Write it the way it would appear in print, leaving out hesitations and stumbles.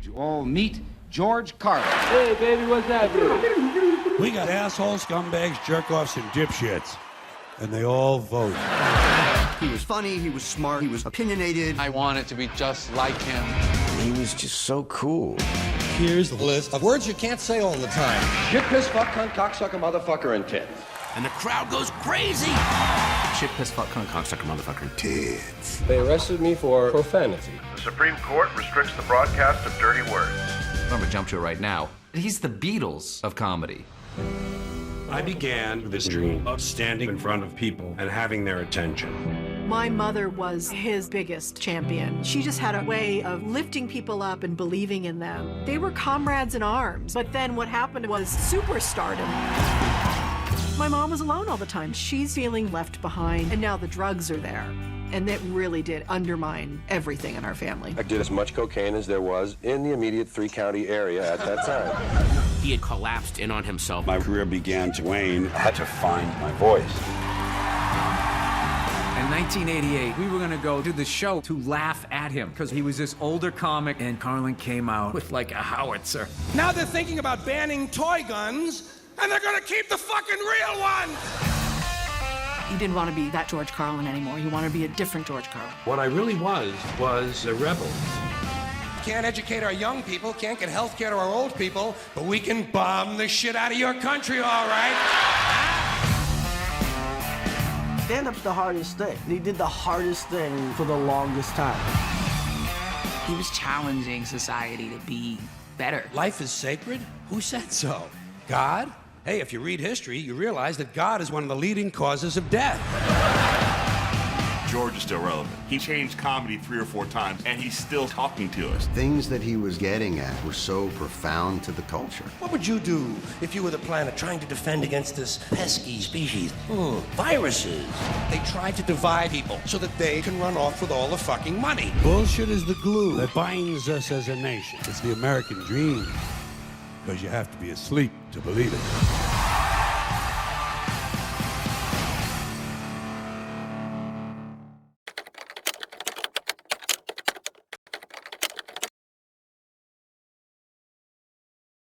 Would you all meet George Carlin? Hey, baby, what's happening? We got assholes, scumbags, jerk-offs, and dipshits. And they all vote. He was funny, he was smart, he was opinionated. I wanted to be just like him. He was just so cool. Here's the list of words you can't say all the time. Shit, piss, fuck, cunt, cocksucker, motherfucker, and tits. And the crowd goes crazy. Shit, piss, fuck, cunt, cocksucker, motherfucker, and tits. They arrested me for profanity. The Supreme Court restricts the broadcast of dirty words. I'm gonna jump to it right now. He's the Beatles of comedy. I began with this dream of standing in front of people and having their attention. My mother was his biggest champion. She just had a way of lifting people up and believing in them. They were comrades in arms, but then what happened was superstardom. My mom was alone all the time. She's feeling left behind, and now the drugs are there. And that really did undermine everything in our family. I did as much cocaine as there was in the immediate three-county area at that time. He had collapsed in on himself. My career began to wane. I had to find my voice. In 1988, we were gonna go do the show to laugh at him because he was this older comic, and Carlin came out with like a howitzer. Now they're thinking about banning toy guns, and they're gonna keep the fucking real ones! He didn't want to be that George Carlin anymore. He wanted to be a different George Carlin. What I really was a rebel. Can't educate our young people, can't get health care to our old people, but we can bomb the shit out of your country, all right? Stand-up's the hardest thing. He did the hardest thing for the longest time. He was challenging society to be better. Life is sacred? Who said so? God? Hey, if you read history, you realize that God is one of the leading causes of death. George is still relevant. He changed comedy 3 or 4 times, and he's still talking to us. Things that he was getting at were so profound to the culture. What would you do if you were the planet trying to defend against this pesky species? Viruses. They try to divide people so that they can run off with all the fucking money. Bullshit is the glue that binds us as a nation. It's the American dream. Because you have to be asleep to believe it.